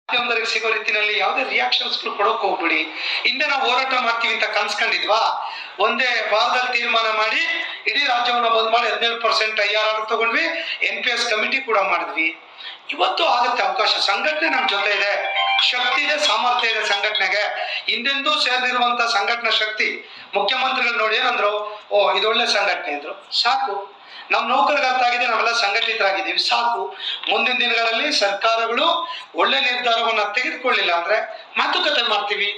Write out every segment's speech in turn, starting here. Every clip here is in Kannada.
ಮಾಧ್ಯಮದವರಿಗೆ ಸಿಗೋ ರೀತಿಯಲ್ಲಿ ಯಾವುದೇ ರಿಯಾಕ್ಷನ್ಸ್ಗಳು ಕೊಡೋಕೆ ಹೋಗ್ಬಿಡಿ. ಹಿಂದೆ ನಾವು ಹೋರಾಟ ಮಾಡ್ತೀವಿ ಅಂತ ಕನ್ಸ್ಕೊಂಡಿದ್ವಾ? ಒಂದೇ ವಾರದಲ್ಲಿ ತೀರ್ಮಾನ ಮಾಡಿ ಇಡೀ ರಾಜ್ಯವನ್ನು ಬಂದ್ ಮಾಡಿ 17% IRR ತಗೊಂಡ್ವಿ. NPS ಕಮಿಟಿ ಕೂಡ ಮಾಡಿದ್ವಿ. ಇವತ್ತು ಆಗುತ್ತೆ ಅವಕಾಶ. ಸಂಘಟನೆ ನಮ್ಮ ಜೊತೆ ಇದೆ, ಶಕ್ತಿ ಇದೆ, ಸಾಮರ್ಥ್ಯ ಇದೆ ಸಂಘಟನೆಗೆ. ಹಿಂದೆಂದೂ ಸೇರಿರುವಂತ ಸಂಘಟನಾ ಶಕ್ತಿ. ಮುಖ್ಯಮಂತ್ರಿಗಳು ನೋಡಿ ಏನಂದ್ರು, ಓ ಇದೊಳ್ಳೆ ಸಂಘಟನೆ ಅಂದ್ರು. ಸಾಕು, ನಮ್ಮ ನೌಕರಿಗೆ ಅರ್ಥ ಆಗಿದೆ, ನಾವೆಲ್ಲ ಸಂಘಟಿತರಾಗಿದ್ದೀವಿ, ಸಾಕು. ಮುಂದಿನ ದಿನಗಳಲ್ಲಿ ಸರ್ಕಾರಗಳು ಒಳ್ಳೆ ನಿರ್ಧಾರವನ್ನ ತೆಗೆದುಕೊಳ್ಳಿಲ್ಲ ಅಂದ್ರೆ ಮಾತುಕತೆ ಮಾಡ್ತೀವಿ.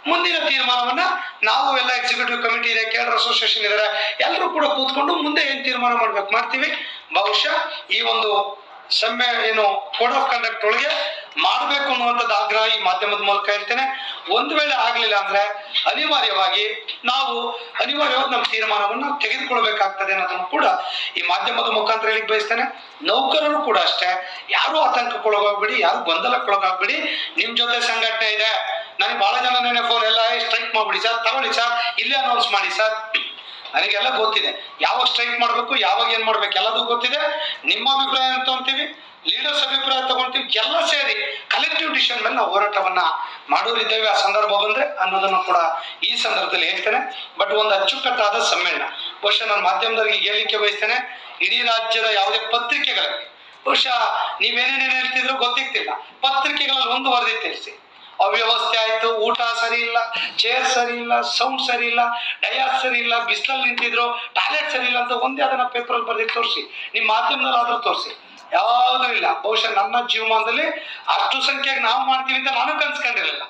ಮುಂದಿನ ತೀರ್ಮಾನವನ್ನ ನಾವು ಎಲ್ಲ ಎಕ್ಸಿಕ್ಯೂಟಿವ್ ಕಮಿಟಿ ಇದೆ, ಕೇಡರ್ ಅಸೋಸಿಯೇಷನ್ ಇದಾರೆ, ಎಲ್ಲರೂ ಕೂಡ ಕೂತ್ಕೊಂಡು ಮುಂದೆ ಏನ್ ತೀರ್ಮಾನ ಮಾಡ್ಬೇಕು ಮಾಡ್ತೀವಿ. ಬಹುಶಃ ಈ ಒಂದು ಸಮ್ಯ ಏನು ಕೋಡ್ ಆಫ್ ಕಂಡಕ್ಟ್ ಒಳಗೆ ಮಾಡಬೇಕು ಅನ್ನುವಂಥದ್ದು ಆಗ್ರಹ ಈ ಮಾಧ್ಯಮದ ಮೂಲಕ ಹೇಳ್ತೇನೆ. ಒಂದು ವೇಳೆ ಆಗ್ಲಿಲ್ಲ ಅಂದ್ರೆ ಅನಿವಾರ್ಯವಾಗಿ ನಮ್ಮ ತೀರ್ಮಾನವನ್ನು ತೆಗೆದುಕೊಳ್ಬೇಕಾಗ್ತದೆ ಅನ್ನೋದನ್ನು ಕೂಡ ಈ ಮಾಧ್ಯಮದ ಮುಖಾಂತರ ಹೇಳಿಕ್ ಬಯಸ್ತೇನೆ. ನೌಕರರು ಕೂಡ ಅಷ್ಟೇ, ಯಾರು ಆತಂಕಕ್ಕೊಳಗಾಗ್ಬೇಡಿ, ಯಾರು ಗೊಂದಲಕ್ಕೊಳಗಾಗ್ಬೇಡಿ. ನಿಮ್ ಜೊತೆ ಸಂಘಟನೆ ಇದೆ. ನನಗೆ ಬಹಳ ಜನ ನೆನೆ ಫೋನ್ ಎಲ್ಲ ಸ್ಟ್ರೈಕ್ ಮಾಡ್ಬಿಡಿ ಸರ್, ತಗೊಳ್ಳಿ ಸರ್, ಇಲ್ಲೇ ಅನೌನ್ಸ್ ಮಾಡಿ ಸರ್. ನನಗೆಲ್ಲ ಗೊತ್ತಿದೆ, ಯಾವಾಗ ಸ್ಟ್ರೈಕ್ ಮಾಡ್ಬೇಕು, ಯಾವಾಗ ಏನ್ ಮಾಡ್ಬೇಕು ಎಲ್ಲದೂ ಗೊತ್ತಿದೆ. ನಿಮ್ಮ ಅಭಿಪ್ರಾಯ ತಗೊಂತೀವಿ, ಲೀಡರ್ಸ್ ಅಭಿಪ್ರಾಯ ತಗೊಂತೀವಿ, ಎಲ್ಲ ಸೇರಿ ಕಲೆಕ್ಟಿವ್ ಡಿಸಿಷನ್ ಮೇಲೆ ನಾವು ಹೋರಾಟವನ್ನ ಮಾಡೋರಿದ್ದೇವೆ ಆ ಸಂದರ್ಭ ಬಂದ್ರೆ ಅನ್ನೋದನ್ನು ಕೂಡ ಈ ಸಂದರ್ಭದಲ್ಲಿ ಹೇಳ್ತೇನೆ. ಬಟ್ ಒಂದು ಅಚ್ಚುಕಟ್ಟಾದ ಸಮ್ಮೇಳನ. ಬಹುಶಃ ನಾನು ಮಾಧ್ಯಮದವರಿಗೆ ಹೇಳಿಕೆ ಬಯಸ್ತೇನೆ, ಇಡೀ ರಾಜ್ಯದ ಯಾವುದೇ ಪತ್ರಿಕೆಗಳಲ್ಲಿ ಬಹುಶಃ ನೀವೇನೇನೇನು ಹೇಳ್ತಿದ್ರು ಗೊತ್ತಿಗ್ತಿಲ್ಲ, ಪತ್ರಿಕೆಗಳಲ್ಲಿ ಒಂದು ವರದಿ ತಿಳಿಸಿ. ಅವ್ಯವಸ್ಥೆ ಆಯ್ತು, ಊಟ ಸರಿ ಇಲ್ಲ, ಚೇರ್ ಸರಿ ಇಲ್ಲ, ಸೌಂಡ್ ಸರಿ ಇಲ್ಲ, ಡಯಾಸ್ ಸರಿ ಇಲ್ಲ, ಬಿಸಿಲಲ್ಲಿ ನಿಂತಿದ್ರು, ಟಾಯ್ಲೆಟ್ ಸರಿ ಇಲ್ಲ ಅಂತ ಒಂದೇ ಅದನ್ನ ಪೇಪರಲ್ಲಿ ಬರೆದು ತೋರಿಸಿ, ನಿಮ್ಮ ಮಾಧ್ಯಮದಲ್ಲಿ ಆದ್ರೂ ತೋರಿಸಿ. ಯಾವುದೂ ಇಲ್ಲ. ಬಹುಶಃ ನನ್ನ ಜೀವಮಾನದಲ್ಲಿ ಅಷ್ಟು ಸಂಖ್ಯೆಗೆ ನಾವು ಮಾಡ್ತೀವಿ ಅಂತ ನಾನು ಕನ್ಸ್ಕೊಂಡಿರಲಿಲ್ಲ.